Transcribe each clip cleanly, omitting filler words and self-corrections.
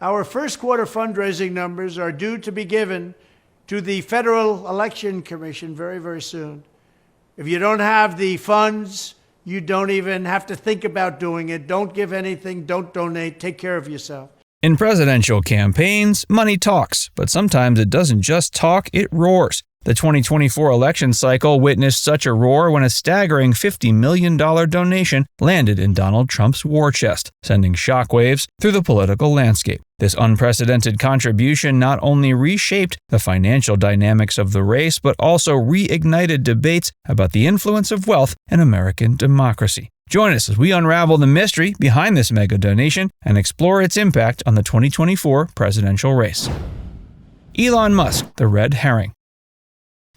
Our first quarter fundraising numbers are due to be given to the Federal Election Commission very, very soon. If you don't have the funds, you don't even have to think about doing it. Don't give anything. Don't donate. Take care of yourself. In presidential campaigns, money talks, but sometimes it doesn't just talk, it roars. The 2024 election cycle witnessed such a roar when a staggering $50 million donation landed in Donald Trump's war chest, sending shockwaves through the political landscape. This unprecedented contribution not only reshaped the financial dynamics of the race, but also reignited debates about the influence of wealth in American democracy. Join us as we unravel the mystery behind this mega donation and explore its impact on the 2024 presidential race. Elon Musk, the red herring.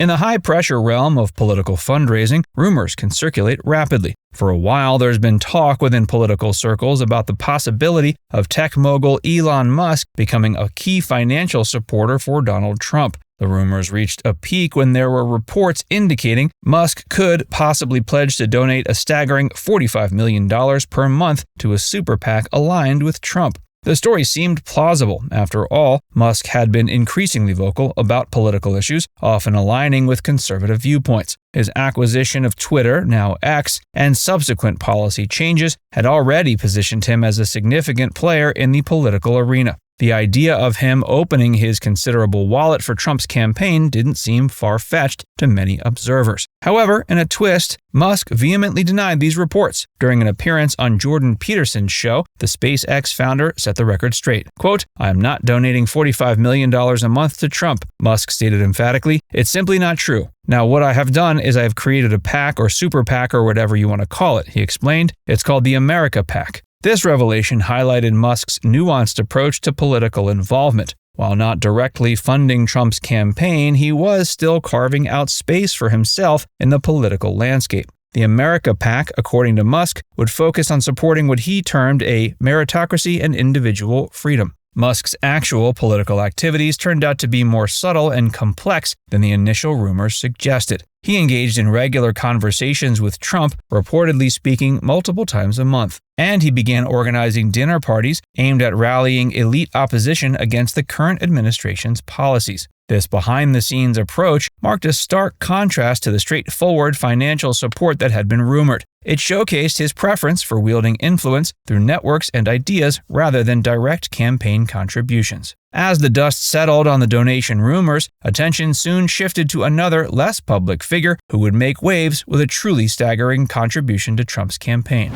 In the high-pressure realm of political fundraising, rumors can circulate rapidly. For a while, there's been talk within political circles about the possibility of tech mogul Elon Musk becoming a key financial supporter for Donald Trump. The rumors reached a peak when there were reports indicating Musk could possibly pledge to donate a staggering $45 million per month to a super PAC aligned with Trump. The story seemed plausible. After all, Musk had been increasingly vocal about political issues, often aligning with conservative viewpoints. His acquisition of Twitter, now X, and subsequent policy changes had already positioned him as a significant player in the political arena. The idea of him opening his considerable wallet for Trump's campaign didn't seem far-fetched to many observers. However, in a twist, Musk vehemently denied these reports. During an appearance on Jordan Peterson's show, the SpaceX founder set the record straight. Quote, "I am not donating $45 million a month to Trump," Musk stated emphatically. "It's simply not true. Now, what I have done is I have created a PAC or super PAC or whatever you want to call it," he explained. "It's called the America PAC." This revelation highlighted Musk's nuanced approach to political involvement. While not directly funding Trump's campaign, he was still carving out space for himself in the political landscape. The America PAC, according to Musk, would focus on supporting what he termed a meritocracy and individual freedom. Musk's actual political activities turned out to be more subtle and complex than the initial rumors suggested. He engaged in regular conversations with Trump, reportedly speaking multiple times a month. And he began organizing dinner parties aimed at rallying elite opposition against the current administration's policies. This behind-the-scenes approach marked a stark contrast to the straightforward financial support that had been rumored. It showcased his preference for wielding influence through networks and ideas rather than direct campaign contributions. As the dust settled on the donation rumors, attention soon shifted to another, less public figure who would make waves with a truly staggering contribution to Trump's campaign.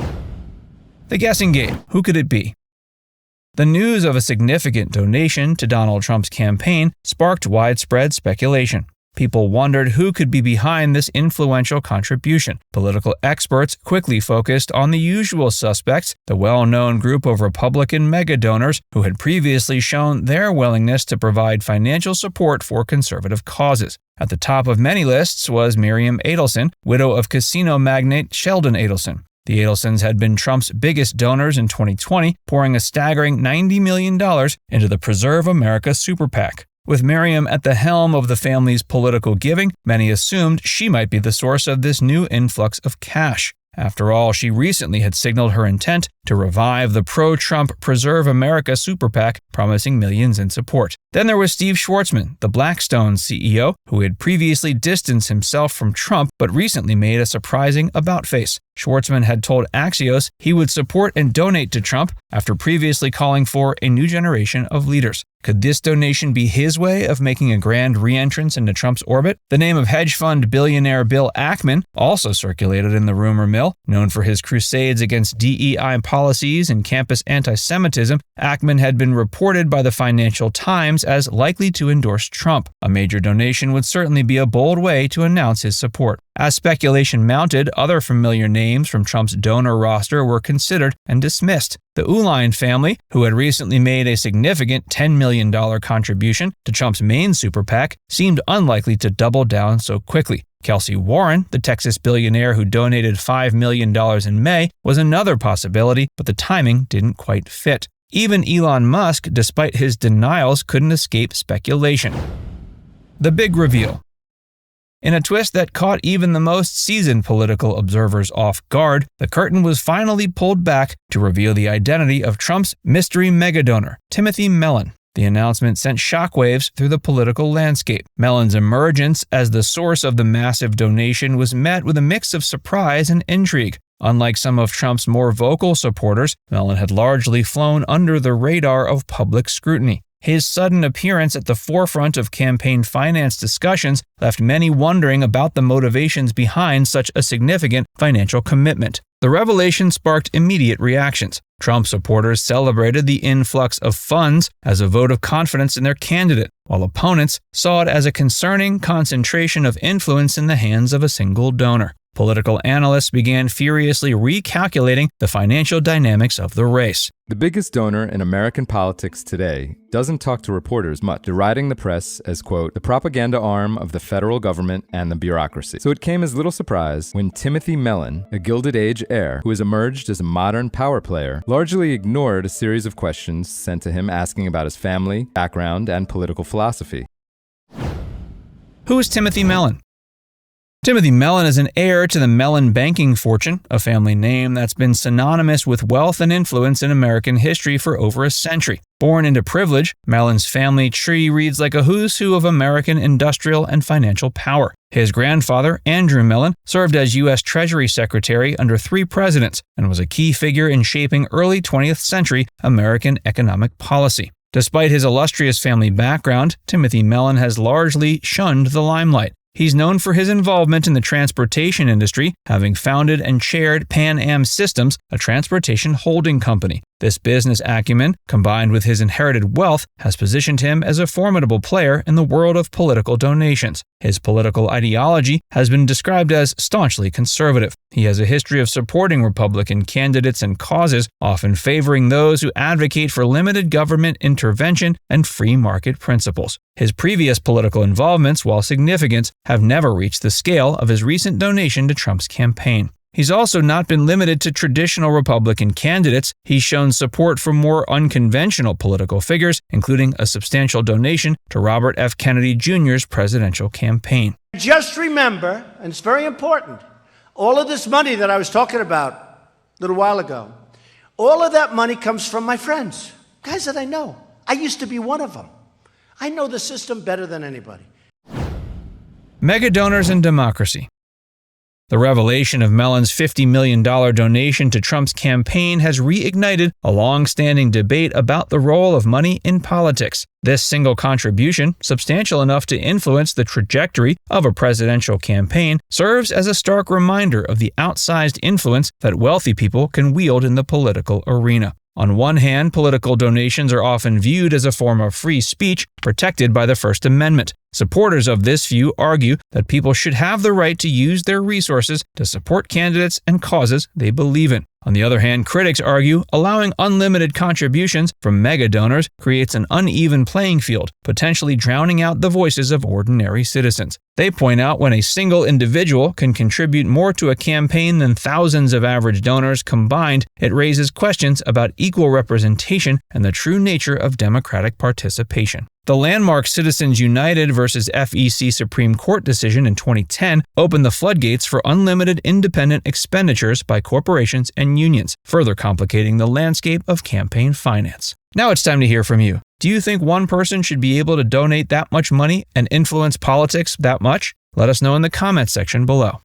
The guessing game. Who could it be? The news of a significant donation to Donald Trump's campaign sparked widespread speculation. People wondered who could be behind this influential contribution. Political experts quickly focused on the usual suspects, the well-known group of Republican mega-donors who had previously shown their willingness to provide financial support for conservative causes. At the top of many lists was Miriam Adelson, widow of casino magnate Sheldon Adelson. The Adelsons had been Trump's biggest donors in 2020, pouring a staggering $90 million into the Preserve America Super PAC. With Miriam at the helm of the family's political giving, many assumed she might be the source of this new influx of cash. After all, she recently had signaled her intent to revive the pro-Trump Preserve America Super PAC, promising millions in support. Then there was Steve Schwarzman, the Blackstone CEO, who had previously distanced himself from Trump but recently made a surprising about-face. Schwarzman had told Axios he would support and donate to Trump after previously calling for a new generation of leaders. Could this donation be his way of making a grand re-entrance into Trump's orbit? The name of hedge fund billionaire Bill Ackman also circulated in the rumor mill. Known for his crusades against DEI policies and campus anti-Semitism, Ackman had been reported by the Financial Times as likely to endorse Trump. A major donation would certainly be a bold way to announce his support. As speculation mounted, other familiar names from Trump's donor roster were considered and dismissed. The Elon family, who had recently made a significant $10 million contribution to Trump's main super PAC, seemed unlikely to double down so quickly. Kelsey Warren, the Texas billionaire who donated $5 million in May, was another possibility, but the timing didn't quite fit. Even Elon Musk, despite his denials, couldn't escape speculation. The big reveal. In a twist that caught even the most seasoned political observers off guard, the curtain was finally pulled back to reveal the identity of Trump's mystery megadonor, Timothy Mellon. The announcement sent shockwaves through the political landscape. Mellon's emergence as the source of the massive donation was met with a mix of surprise and intrigue. Unlike some of Trump's more vocal supporters, Mellon had largely flown under the radar of public scrutiny. His sudden appearance at the forefront of campaign finance discussions left many wondering about the motivations behind such a significant financial commitment. The revelation sparked immediate reactions. Trump supporters celebrated the influx of funds as a vote of confidence in their candidate, while opponents saw it as a concerning concentration of influence in the hands of a single donor. Political analysts began furiously recalculating the financial dynamics of the race. The biggest donor in American politics today doesn't talk to reporters much, deriding the press as, quote, the propaganda arm of the federal government and the bureaucracy. So it came as little surprise when Timothy Mellon, a Gilded Age heir who has emerged as a modern power player, largely ignored a series of questions sent to him asking about his family, background, and political philosophy. Who is Timothy Mellon? Timothy Mellon is an heir to the Mellon banking fortune, a family name that's been synonymous with wealth and influence in American history for over a century. Born into privilege, Mellon's family tree reads like a who's who of American industrial and financial power. His grandfather, Andrew Mellon, served as U.S. Treasury Secretary under 3 presidents and was a key figure in shaping early 20th century American economic policy. Despite his illustrious family background, Timothy Mellon has largely shunned the limelight. He's known for his involvement in the transportation industry, having founded and chaired Pan Am Systems, a transportation holding company. This business acumen, combined with his inherited wealth, has positioned him as a formidable player in the world of political donations. His political ideology has been described as staunchly conservative. He has a history of supporting Republican candidates and causes, often favoring those who advocate for limited government intervention and free market principles. His previous political involvements, while significant, have never reached the scale of his recent donation to Trump's campaign. He's also not been limited to traditional Republican candidates. He's shown support for more unconventional political figures, including a substantial donation to Robert F. Kennedy Jr.'s presidential campaign. Just remember, and it's very important, all of this money that I was talking about a little while ago, all of that money comes from my friends, guys that I know. I used to be one of them. I know the system better than anybody. Megadonors and democracy. The revelation of Mellon's $50 million donation to Trump's campaign has reignited a long-standing debate about the role of money in politics. This single contribution, substantial enough to influence the trajectory of a presidential campaign, serves as a stark reminder of the outsized influence that wealthy people can wield in the political arena. On one hand, political donations are often viewed as a form of free speech protected by the First Amendment. Supporters of this view argue that people should have the right to use their resources to support candidates and causes they believe in. On the other hand, critics argue allowing unlimited contributions from mega donors creates an uneven playing field, potentially drowning out the voices of ordinary citizens. They point out when a single individual can contribute more to a campaign than thousands of average donors combined, it raises questions about equal representation and the true nature of democratic participation. The landmark Citizens United versus FEC Supreme Court decision in 2010 opened the floodgates for unlimited independent expenditures by corporations and unions, further complicating the landscape of campaign finance. Now it's time to hear from you. Do you think one person should be able to donate that much money and influence politics that much? Let us know in the comments section below.